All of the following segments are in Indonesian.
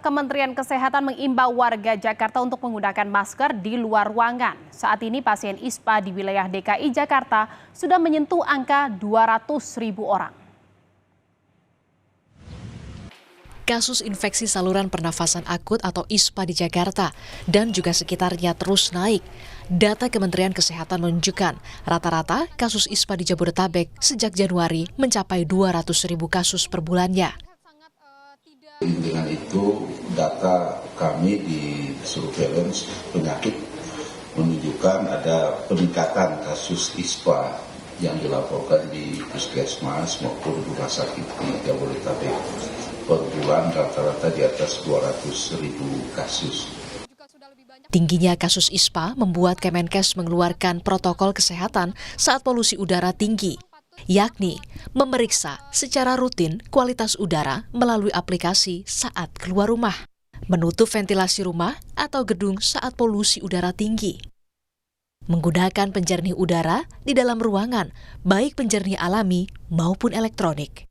Kementerian Kesehatan mengimbau warga Jakarta untuk menggunakan masker di luar ruangan. Saat ini pasien ISPA di wilayah DKI Jakarta sudah menyentuh angka 200.000 orang. Kasus infeksi saluran pernafasan akut atau ISPA di Jakarta dan juga sekitarnya terus naik. Data Kementerian Kesehatan menunjukkan rata-rata kasus ISPA di Jabodetabek sejak Januari mencapai 200.000 kasus per bulannya. Dengan itu, data kami di surveillance penyakit menunjukkan ada peningkatan kasus ISPA yang dilaporkan di puskesmas maupun rumah sakit di Jabodetabek. Per bulan rata-rata di atas 200.000 kasus. Tingginya kasus ISPA membuat Kemenkes mengeluarkan protokol kesehatan saat polusi udara tinggi, yakni memeriksa secara rutin kualitas udara melalui aplikasi saat keluar rumah, menutup ventilasi rumah atau gedung saat polusi udara tinggi, menggunakan penjernih udara di dalam ruangan, baik penjernih alami maupun elektronik,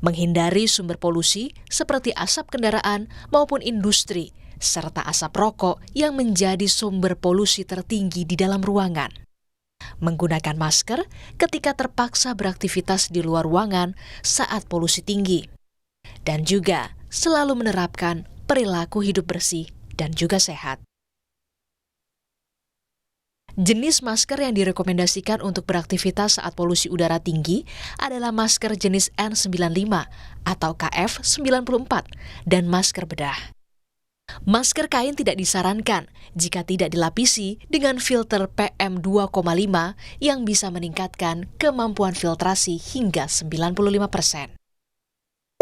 menghindari sumber polusi seperti asap kendaraan maupun industri, serta asap rokok yang menjadi sumber polusi tertinggi di dalam ruangan. Menggunakan masker ketika terpaksa beraktivitas di luar ruangan saat polusi tinggi. Dan juga selalu menerapkan perilaku hidup bersih dan juga sehat. Jenis masker yang direkomendasikan untuk beraktivitas saat polusi udara tinggi adalah masker jenis N95 atau KF94 dan masker bedah. Masker kain tidak disarankan jika tidak dilapisi dengan filter PM2,5 yang bisa meningkatkan kemampuan filtrasi hingga 95%.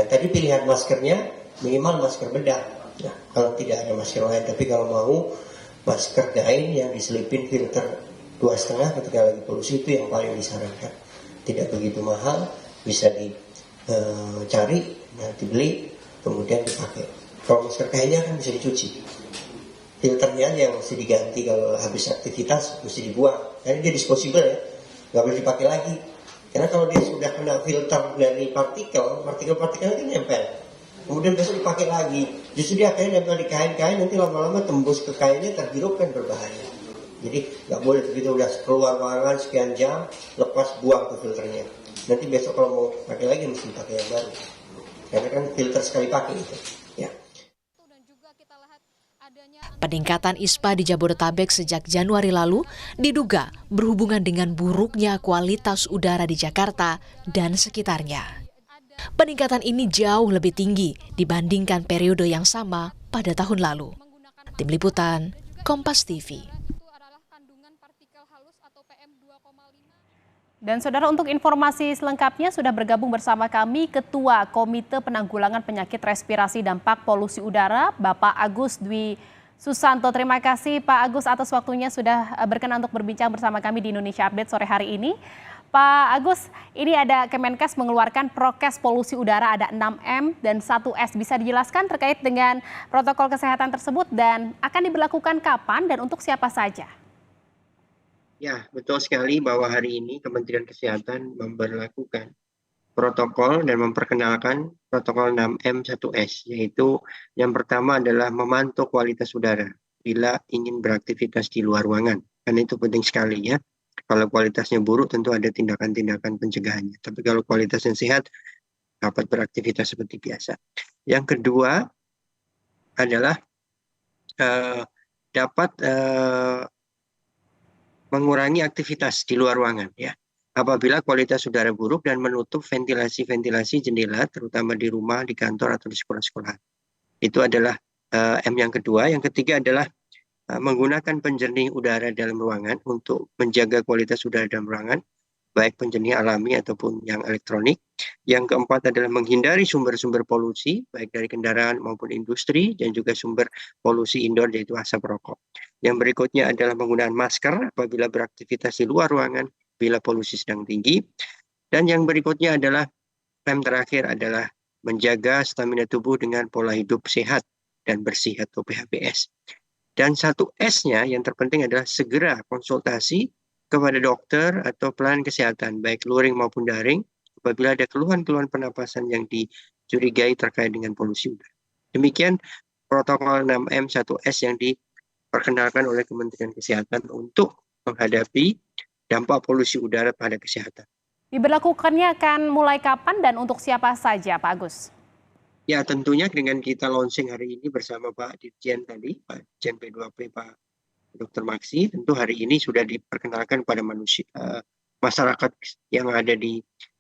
Tadi pilihan maskernya minimal masker bedah. Nah, kalau tidak ada masker lain, tapi kalau mau masker kain yang diselipin filter 2,5 ketika lagi polusi itu yang paling disarankan. Tidak begitu mahal, bisa dicari, nanti beli, kemudian dipakai. Kalau masker kainnya kan bisa dicuci. Filternya yang mesti diganti kalau habis aktivitas, mesti dibuang. Karena dia disposable ya, nggak boleh dipakai lagi. Karena kalau dia sudah kena filter dari partikel-partikel itu nempel. Kemudian besok dipakai lagi. Justru dia akhirnya nempel di kain-kain, nanti lama-lama tembus ke kainnya, terhirup kan berbahaya. Jadi nggak boleh begitu udah keluar ruangan sekian jam, lepas buang ke filternya. Nanti besok kalau mau pakai lagi mesti pakai yang baru. Karena kan filter sekali pakai itu. Ya. Peningkatan ISPA di Jabodetabek sejak Januari lalu diduga berhubungan dengan buruknya kualitas udara di Jakarta dan sekitarnya. Peningkatan ini jauh lebih tinggi dibandingkan periode yang sama pada tahun lalu. Tim Liputan, Kompas TV. Dan saudara, untuk informasi selengkapnya sudah bergabung bersama kami Ketua Komite Penanggulangan Penyakit Respirasi Dampak Polusi Udara, Bapak Agus Dwi Susanto. Terima kasih Pak Agus atas waktunya sudah berkenan untuk berbincang bersama kami di Indonesia Update sore hari ini. Pak Agus, ini ada Kemenkes mengeluarkan prokes polusi udara, ada 6M dan 1S. Bisa dijelaskan terkait dengan protokol kesehatan tersebut dan akan diberlakukan kapan dan untuk siapa saja? Ya, betul sekali bahwa hari ini Kementerian Kesehatan memberlakukan protokol dan memperkenalkan protokol 6M 1S, yaitu yang pertama adalah memantau kualitas udara bila ingin beraktivitas di luar ruangan. Karena itu penting sekali ya. Kalau kualitasnya buruk tentu ada tindakan-tindakan pencegahannya. Tapi kalau kualitasnya sehat, dapat beraktivitas seperti biasa. Yang kedua adalah dapat mengurangi aktivitas di luar ruangan ya. Apabila kualitas udara buruk dan menutup ventilasi jendela terutama di rumah, di kantor atau di sekolah-sekolah. Itu adalah M yang kedua. Yang ketiga adalah menggunakan penjernih udara dalam ruangan untuk menjaga kualitas udara dalam ruangan, baik penjernih alami ataupun yang elektronik. Yang keempat adalah menghindari sumber-sumber polusi, baik dari kendaraan maupun industri, dan juga sumber polusi indoor, yaitu asap rokok. Yang berikutnya adalah menggunakan masker apabila beraktivitas di luar ruangan, bila polusi sedang tinggi. Dan yang berikutnya adalah, yang terakhir adalah menjaga stamina tubuh dengan pola hidup sehat dan bersih atau PHBS. Dan 1S-nya yang terpenting adalah segera konsultasi kepada dokter atau pelayanan kesehatan, baik luring maupun daring, apabila ada keluhan-keluhan pernapasan yang dicurigai terkait dengan polusi udara. Demikian protokol 6M 1S yang diperkenalkan oleh Kementerian Kesehatan untuk menghadapi dampak polusi udara pada kesehatan. Diberlakukannya akan mulai kapan dan untuk siapa saja, Pak Agus? Ya, tentunya dengan kita launching hari ini bersama Pak Dirjen tadi, Pak Dirjen P2P, Pak Dr. Maksi, tentu hari ini sudah diperkenalkan pada masyarakat yang ada di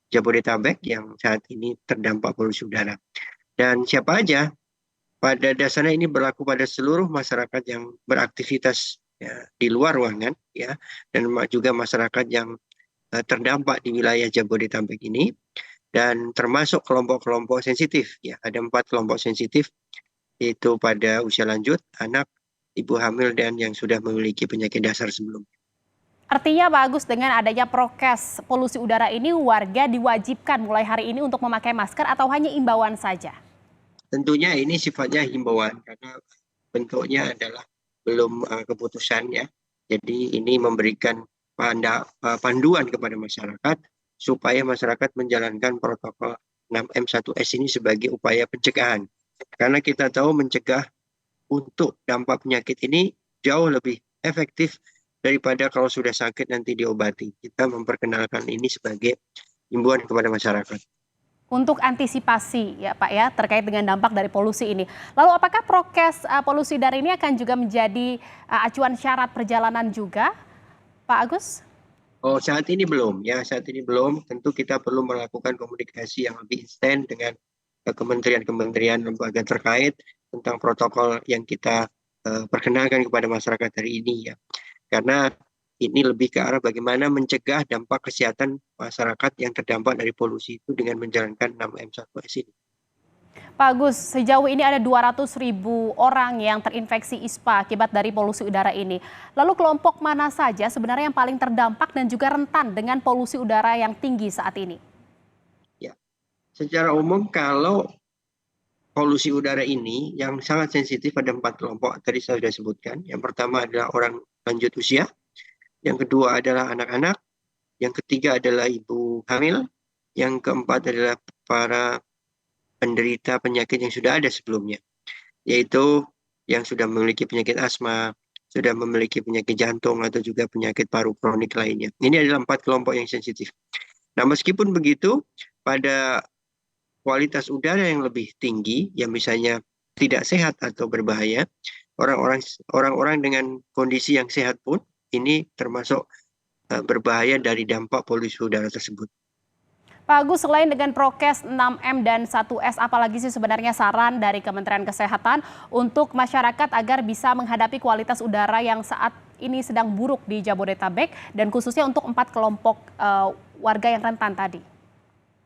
Jabodetabek yang saat ini terdampak polusi udara. Dan siapa aja, pada dasarnya ini berlaku pada seluruh masyarakat yang beraktivitas ya, di luar ruangan, ya, dan juga masyarakat yang terdampak di wilayah Jabodetabek ini, dan termasuk kelompok-kelompok sensitif. Ya, ada 4 kelompok sensitif, yaitu pada usia lanjut, anak, ibu hamil, dan yang sudah memiliki penyakit dasar sebelumnya. Artinya Pak Agus, dengan adanya prokes polusi udara ini, warga diwajibkan mulai hari ini untuk memakai masker atau hanya imbauan saja? Tentunya ini sifatnya himbauan karena bentuknya adalah belum keputusan ya. Jadi ini memberikan panduan kepada masyarakat supaya masyarakat menjalankan protokol 6M 1S ini sebagai upaya pencegahan. Karena kita tahu mencegah untuk dampak penyakit ini jauh lebih efektif daripada kalau sudah sakit nanti diobati. Kita memperkenalkan ini sebagai himbauan kepada masyarakat. Untuk antisipasi ya Pak ya, terkait dengan dampak dari polusi ini. Lalu apakah prokes polusi udara ini akan juga menjadi acuan syarat perjalanan juga, Pak Agus? Oh, saat ini belum ya, saat ini belum. Tentu kita perlu melakukan komunikasi yang lebih intens dengan kementerian-kementerian lembaga terkait tentang protokol yang kita perkenalkan kepada masyarakat hari ini ya. Karena ini lebih ke arah bagaimana mencegah dampak kesehatan masyarakat yang terdampak dari polusi itu dengan menjalankan 6M 1S ini. Pak Agus, sejauh ini ada 200.000 orang yang terinfeksi ISPA akibat dari polusi udara ini. Lalu kelompok mana saja sebenarnya yang paling terdampak dan juga rentan dengan polusi udara yang tinggi saat ini? Ya, secara umum kalau polusi udara ini yang sangat sensitif ada 4 kelompok tadi saya sudah sebutkan. Yang pertama adalah orang lanjut usia, yang kedua adalah anak-anak, yang ketiga adalah ibu hamil, yang keempat adalah para penderita penyakit yang sudah ada sebelumnya, yaitu yang sudah memiliki penyakit asma, sudah memiliki penyakit jantung atau juga penyakit paru kronik lainnya. Ini adalah 4 kelompok yang sensitif. Nah, meskipun begitu, pada kualitas udara yang lebih tinggi, yang misalnya tidak sehat atau berbahaya, orang-orang dengan kondisi yang sehat pun ini termasuk berbahaya dari dampak polusi udara tersebut. Pak Agus, selain dengan prokes 6M dan 1S, apalagi sih sebenarnya saran dari Kementerian Kesehatan untuk masyarakat agar bisa menghadapi kualitas udara yang saat ini sedang buruk di Jabodetabek dan khususnya untuk 4 kelompok warga yang rentan tadi?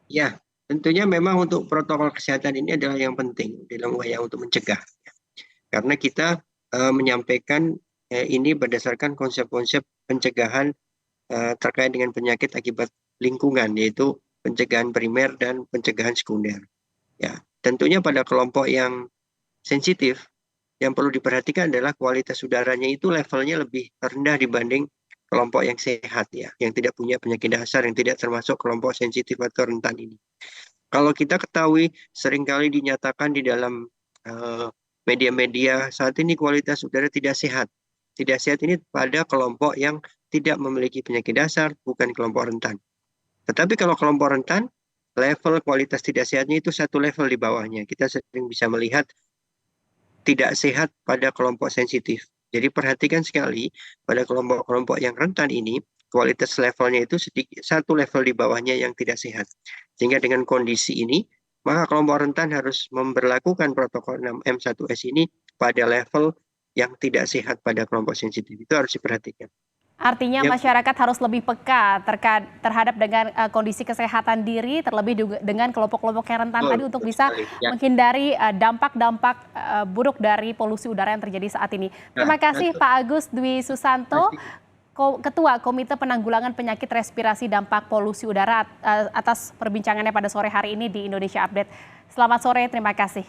Ya, tentunya memang untuk protokol kesehatan ini adalah yang penting dalam upaya untuk mencegah. Karena kita menyampaikan ini berdasarkan konsep-konsep pencegahan terkait dengan penyakit akibat lingkungan, yaitu pencegahan primer dan pencegahan sekunder. Ya, tentunya pada kelompok yang sensitif, yang perlu diperhatikan adalah kualitas udaranya itu levelnya lebih rendah dibanding kelompok yang sehat ya, yang tidak punya penyakit dasar, yang tidak termasuk kelompok sensitif atau rentan ini. Kalau kita ketahui seringkali dinyatakan di dalam media-media saat ini kualitas udara tidak sehat. Tidak sehat ini pada kelompok yang tidak memiliki penyakit dasar, bukan kelompok rentan. Tetapi kalau kelompok rentan, level kualitas tidak sehatnya itu 1 level di bawahnya. Kita sering bisa melihat tidak sehat pada kelompok sensitif. Jadi perhatikan sekali pada kelompok-kelompok yang rentan ini, kualitas levelnya itu 1 level di bawahnya yang tidak sehat. Sehingga dengan kondisi ini, maka kelompok rentan harus memberlakukan protokol 6M 1S ini pada level yang tidak sehat pada kelompok sensitif. Itu harus diperhatikan. Artinya masyarakat harus lebih peka terhadap dengan kondisi kesehatan diri, terlebih dengan kelompok-kelompok yang rentan tadi untuk bisa menghindari dampak-dampak buruk dari polusi udara yang terjadi saat ini. Terima kasih Pak Agus Dwi Susanto, Ketua Komite Penanggulangan Penyakit Respirasi Dampak Polusi Udara atas perbincangannya pada sore hari ini di Indonesia Update. Selamat sore, terima kasih.